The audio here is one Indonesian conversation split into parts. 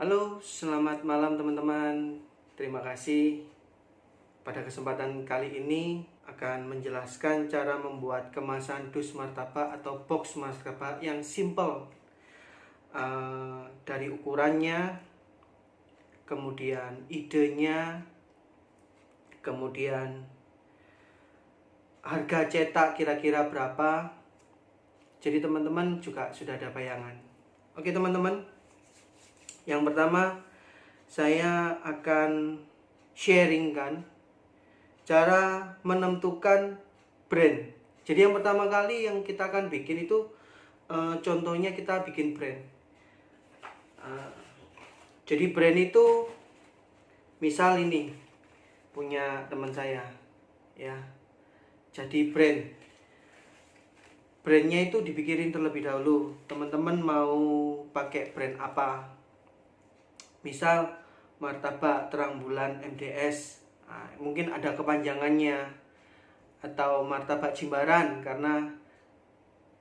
Halo, selamat malam teman-teman. Terima kasih. Pada kesempatan kali ini akan menjelaskan cara membuat kemasan dus martabak atau box martabak yang simple. Dari ukurannya, kemudian idenya, kemudian harga cetak kira-kira berapa. Jadi teman-teman juga sudah ada bayangan. Oke teman-teman. Yang pertama, saya akan sharingkan cara menentukan brand. Jadi yang pertama kali yang kita akan bikin itu contohnya kita bikin brand. Jadi brand itu misal ini punya teman saya ya. Jadi brandnya itu dipikirin terlebih dahulu. Teman-teman mau pakai brand apa? Misal martabak terang bulan MDS. Nah, mungkin ada kepanjangannya, atau martabak Jimbaran karena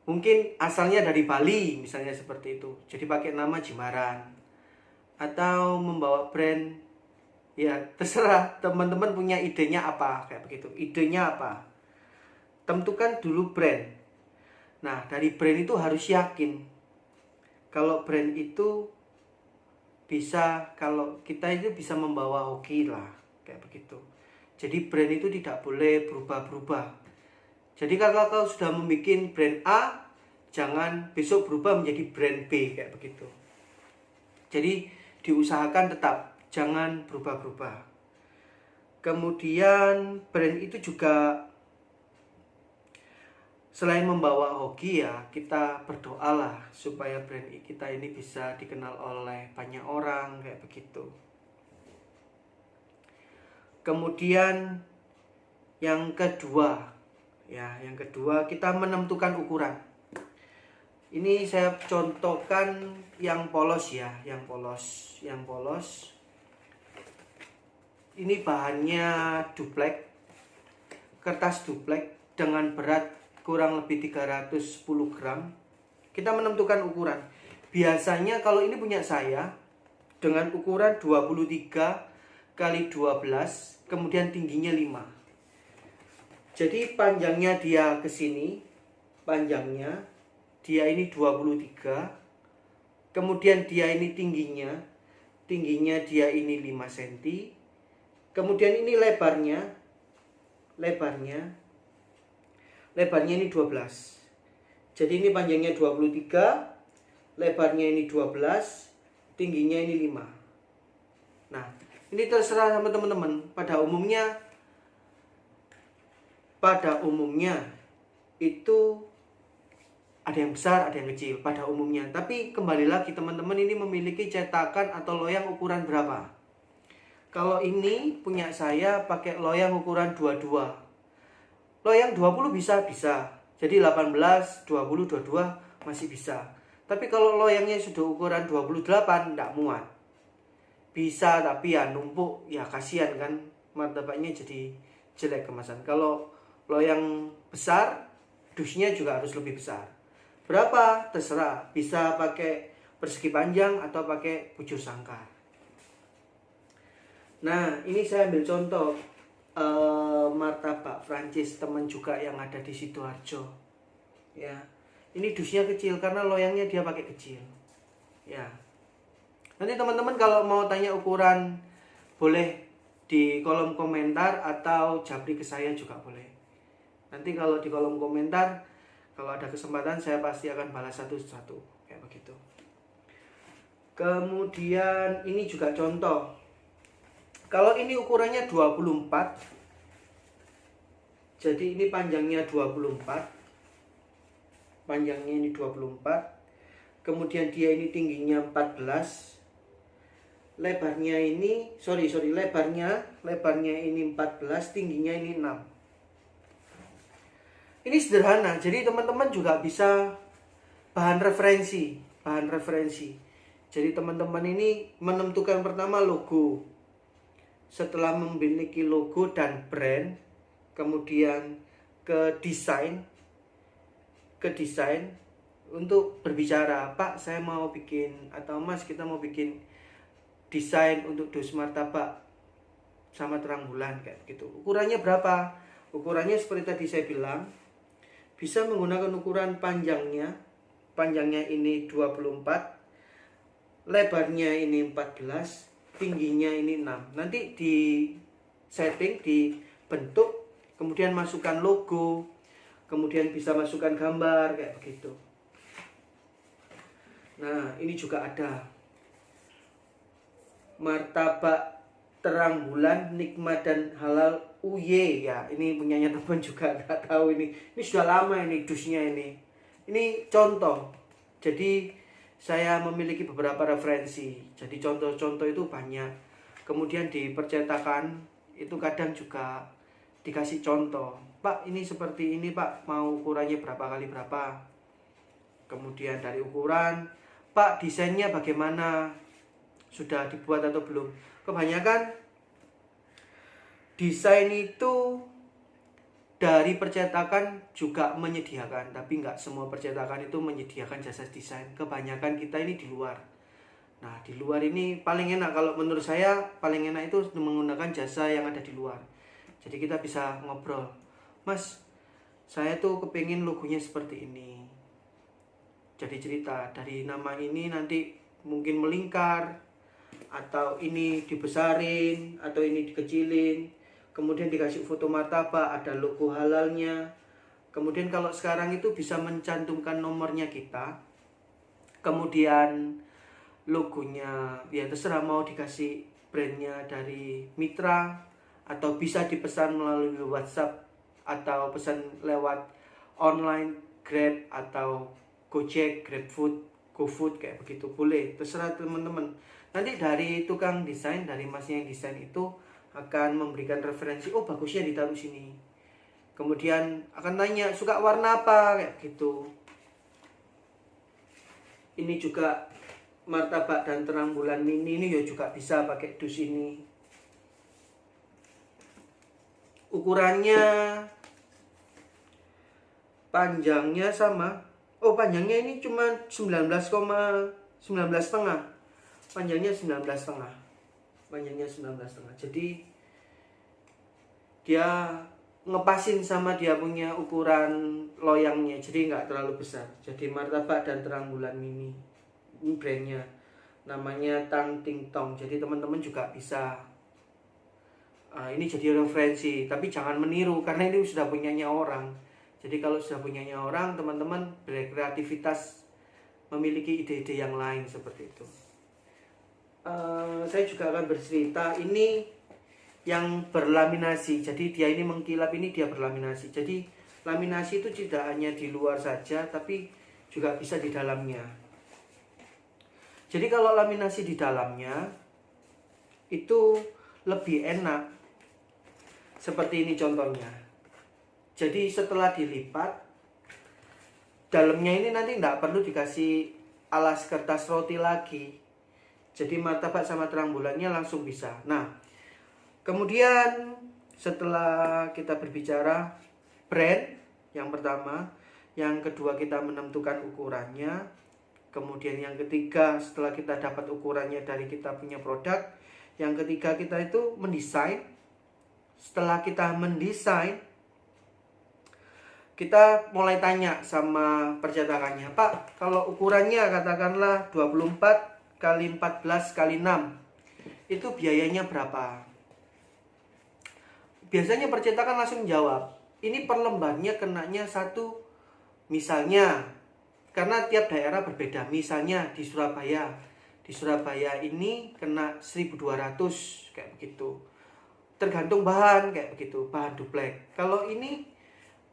mungkin asalnya dari Bali misalnya seperti itu, jadi pakai nama Jimbaran. Atau membawa brand, ya terserah teman-teman punya idenya apa, kayak begitu. Idenya apa, tentukan dulu brand. Nah dari brand itu harus yakin kalau brand itu bisa, kalau kita itu bisa membawa hoki lah, kayak begitu. Jadi brand itu tidak boleh berubah-berubah. Jadi kalau kau sudah membuat brand A, jangan besok berubah menjadi brand B, kayak begitu. Jadi diusahakan tetap jangan berubah-berubah. Kemudian brand itu juga selain membawa hoki, ya kita berdoalah supaya brand kita ini bisa dikenal oleh banyak orang, kayak begitu. Kemudian yang kedua kita menentukan ukuran. Ini saya contohkan yang polos ya, yang polos. Ini bahannya duplek, kertas duplek dengan berat kurang lebih 310 gram. Kita menentukan ukuran. Biasanya kalau ini punya saya dengan ukuran 23 kali 12, kemudian tingginya 5. Jadi panjangnya dia ke sini, panjangnya dia ini 23, kemudian dia ini tingginya dia ini 5 cm, kemudian ini lebarnya ini 12. Jadi ini panjangnya 23, lebarnya ini 12, tingginya ini 5. Nah, ini terserah sama teman-teman. Pada umumnya itu ada yang besar, ada yang kecil pada umumnya. Tapi kembali lagi teman-teman ini memiliki cetakan atau loyang ukuran berapa. Kalau ini punya saya pakai loyang ukuran 22. Loyang 20 bisa. Jadi 18, 20, 22 masih bisa. Tapi kalau loyangnya sudah ukuran 28 tidak muat. Bisa tapi ya numpuk, ya kasihan kan, martabaknya jadi jelek kemasan. Kalau loyang besar, dusnya juga harus lebih besar. Berapa? Terserah, bisa pakai persegi panjang atau pakai bujur sangkar. Nah ini saya ambil contoh martabak Prancis teman juga yang ada di Sidoarjo ya. Ini dusnya kecil karena loyangnya dia pakai kecil ya. Nanti teman-teman kalau mau tanya ukuran boleh di kolom komentar atau japri ke saya juga boleh. Nanti kalau di kolom komentar, kalau ada kesempatan saya pasti akan balas satu-satu, kayak begitu. Kemudian ini juga contoh. Kalau ini ukurannya 24, jadi ini panjangnya 24, panjangnya ini 24, kemudian dia ini tingginya 14, lebarnya ini lebarnya ini 14, tingginya ini 6. Ini sederhana, jadi teman-teman juga bisa bahan referensi. Jadi teman-teman ini menentukan pertama logo. Setelah memiliki logo dan brand, kemudian ke desain untuk berbicara, Pak saya mau bikin, atau Mas kita mau bikin desain untuk dus martabak sama terang bulan kayak gitu. Ukurannya berapa? Ukurannya seperti tadi saya bilang, bisa menggunakan ukuran panjangnya. Panjangnya ini 24, lebarnya ini 14, tingginya ini 6. Nanti di setting, dibentuk, kemudian masukkan logo, kemudian bisa masukkan gambar kayak begitu. Nah, ini juga ada martabak terang bulan nikmat dan halal UY ya. Ini punyanya teman juga, nggak tahu ini. Ini sudah lama ini dusnya ini. Ini contoh. Jadi saya memiliki beberapa referensi. Jadi contoh-contoh itu banyak. Kemudian di percetakan itu kadang juga dikasih contoh. Pak, ini seperti ini Pak, mau ukurannya berapa kali berapa. Kemudian dari ukuran, Pak desainnya bagaimana, sudah dibuat atau belum. Kebanyakan desain itu dari percetakan juga menyediakan, tapi nggak semua percetakan itu menyediakan jasa desain. Kebanyakan kita ini di luar. Nah, di luar ini paling enak, kalau menurut saya paling enak itu menggunakan jasa yang ada di luar. Jadi kita bisa ngobrol, Mas, saya tuh kepingin logonya seperti ini. Jadi cerita, dari nama ini nanti mungkin melingkar, atau ini dibesarin, atau ini dikecilin. Kemudian dikasih foto martabak, ada logo halalnya. Kemudian kalau sekarang itu bisa mencantumkan nomornya kita. Kemudian logonya, ya terserah mau dikasih brandnya dari mitra, atau bisa dipesan melalui WhatsApp, atau pesan lewat online, Grab, atau Gojek, GrabFood, GoFood, kayak begitu. Boleh, terserah teman-teman. Nanti dari tukang desain, dari masnya yang desain itu akan memberikan referensi, oh bagusnya ditaruh sini. Kemudian akan tanya, suka warna apa, kayak gitu. Ini juga martabak dan terang bulan mini ini ya juga bisa pakai dus ini. Ukurannya, panjangnya sama. Oh, panjangnya ini cuma 19,5. Panjangnya 19,5. Panjangnya 19,5. Jadi dia ngepasin sama dia punya ukuran loyangnya, jadi nggak terlalu besar. Jadi martabak dan terang bulan mini, ini brandnya, namanya Tang Ting Tong. Jadi teman-teman juga bisa ini jadi referensi, tapi jangan meniru karena ini sudah punyanya orang. Jadi kalau sudah punyanya orang, teman-teman berkreativitas, memiliki ide-ide yang lain seperti itu. Saya juga akan bercerita ini yang berlaminasi. Jadi dia ini mengkilap, ini dia berlaminasi. Jadi laminasi itu tidak hanya di luar saja, tapi juga bisa di dalamnya. Jadi kalau laminasi di dalamnya itu lebih enak. Seperti ini contohnya. Jadi setelah dilipat, dalamnya ini nanti tidak perlu dikasih alas kertas roti lagi. Jadi martabak sama terang bulannya langsung bisa. Nah, kemudian setelah kita berbicara brand yang pertama, yang kedua kita menentukan ukurannya, kemudian yang ketiga setelah kita dapat ukurannya dari kita punya produk, yang ketiga kita itu mendesain. Setelah kita mendesain, kita mulai tanya sama percetakannya, Pak, kalau ukurannya katakanlah 24 kali 14 kali 6, itu biayanya berapa? Biasanya percetakan langsung jawab, ini per lembarnya kenanya satu, misalnya, karena tiap daerah berbeda. Misalnya di Surabaya ini kena 1.200 kayak begitu. Tergantung bahan kayak begitu, bahan duplek. Kalau ini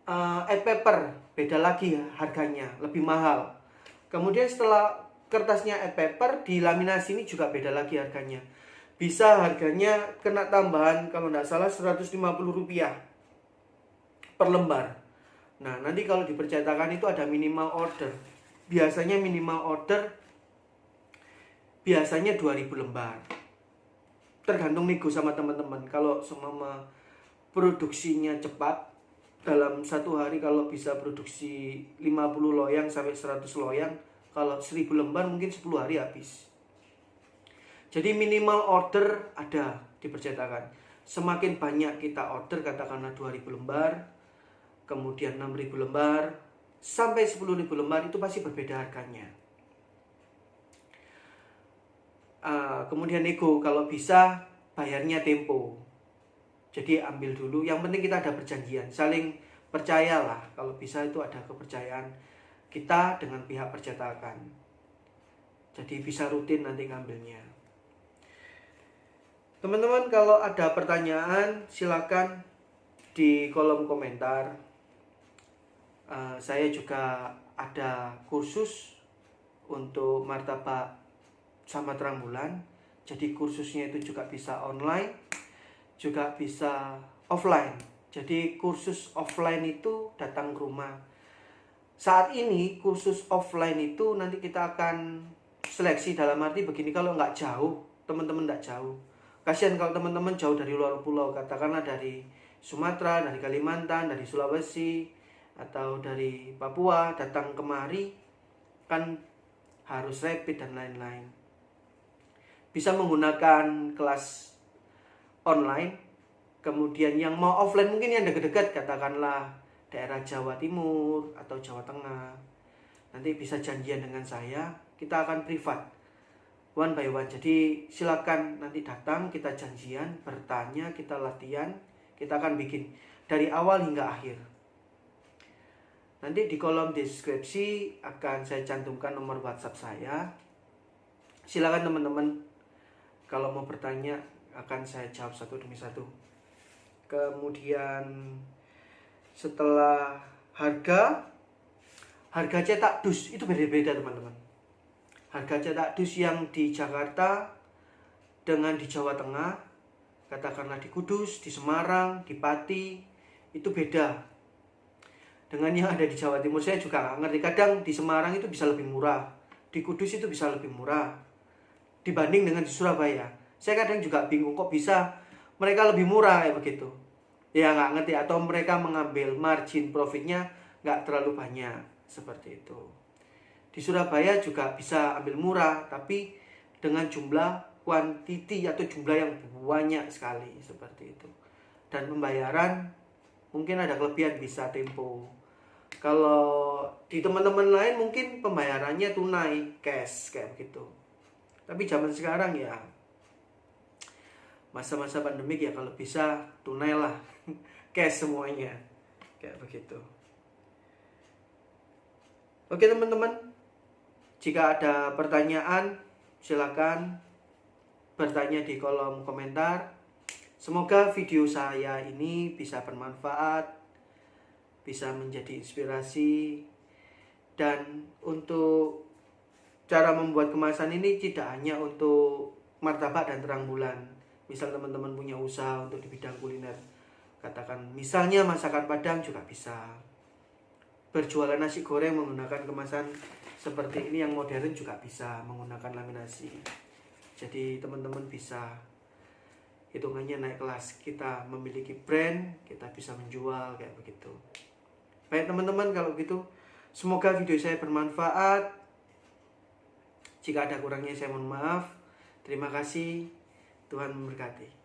ad paper beda lagi ya, harganya lebih mahal. Kemudian setelah kertasnya ad paper, dilaminasi ini juga beda lagi harganya. Bisa harganya kena tambahan kalau tidak salah Rp150 per lembar. Nah, nanti kalau di percetakan itu ada minimal order. Biasanya minimal order biasanya 2.000 lembar. Tergantung nego sama teman-teman. Kalau semua produksinya cepat, dalam satu hari kalau bisa produksi 50 loyang sampai 100 loyang, kalau 1.000 lembar mungkin 10 hari habis. Jadi minimal order ada di percetakan. Semakin banyak kita order, katakanlah 2000 lembar, kemudian 6000 lembar, sampai 10.000 lembar, itu pasti berbeda harganya. Kemudian nego, kalau bisa bayarnya tempo. Jadi ambil dulu, yang penting kita ada perjanjian, saling percayalah. Kalau bisa itu ada kepercayaan kita dengan pihak percetakan. Jadi bisa rutin nanti ngambilnya. Teman-teman kalau ada pertanyaan silakan di kolom komentar. Saya juga ada kursus untuk martabak sama terang bulan. Jadi kursusnya itu juga bisa online, juga bisa offline. Jadi kursus offline itu datang ke rumah. Saat ini kursus offline itu nanti kita akan seleksi, dalam arti begini, kalau nggak jauh, teman-teman nggak jauh. Kasihan kalau teman-teman jauh dari luar pulau, katakanlah dari Sumatera, dari Kalimantan, dari Sulawesi, atau dari Papua, datang kemari kan harus rapid dan lain-lain. Bisa menggunakan kelas online. Kemudian yang mau offline mungkin yang dekat-dekat, katakanlah daerah Jawa Timur atau Jawa Tengah, nanti bisa janjian dengan saya, kita akan privat, one by one. Jadi silakan nanti datang, kita janjian, bertanya, kita latihan, kita akan bikin dari awal hingga akhir. Nanti di kolom deskripsi akan saya cantumkan nomor WhatsApp saya. Silakan teman-teman, kalau mau bertanya akan saya jawab satu demi satu. Kemudian setelah harga cetak dus itu beda-beda teman-teman. Harga cetak dus yang di Jakarta dengan di Jawa Tengah, katakanlah di Kudus, di Semarang, di Pati, itu beda dengan yang ada di Jawa Timur. Saya juga nggak ngerti, kadang di Semarang itu bisa lebih murah, di Kudus itu bisa lebih murah dibanding dengan di Surabaya. Saya kadang juga bingung kok bisa mereka lebih murah kayak begitu. Ya nggak ngerti, atau mereka mengambil margin profitnya nggak terlalu banyak, seperti itu. Di Surabaya juga bisa ambil murah, tapi dengan jumlah kuantiti atau jumlah yang banyak sekali, seperti itu. Dan pembayaran mungkin ada kelebihan, bisa tempo. Kalau di teman-teman lain mungkin pembayarannya tunai, cash kayak begitu. Tapi zaman sekarang ya masa-masa pandemik ya kalau bisa tunai lah, cash semuanya, kayak begitu. Oke teman-teman, jika ada pertanyaan silakan bertanya di kolom komentar. Semoga video saya ini bisa bermanfaat, bisa menjadi inspirasi. Dan untuk cara membuat kemasan ini tidak hanya untuk martabak dan terang bulan. Misal teman-teman punya usaha untuk di bidang kuliner, katakan misalnya masakan Padang, juga bisa. Berjualan nasi goreng menggunakan kemasan seperti ini yang modern juga bisa menggunakan laminasi. Jadi teman-teman bisa hitungannya naik kelas. Kita memiliki brand, kita bisa menjual kayak begitu. Baik teman-teman, kalau gitu semoga video saya bermanfaat. Jika ada kurangnya saya mohon maaf. Terima kasih. Tuhan memberkati.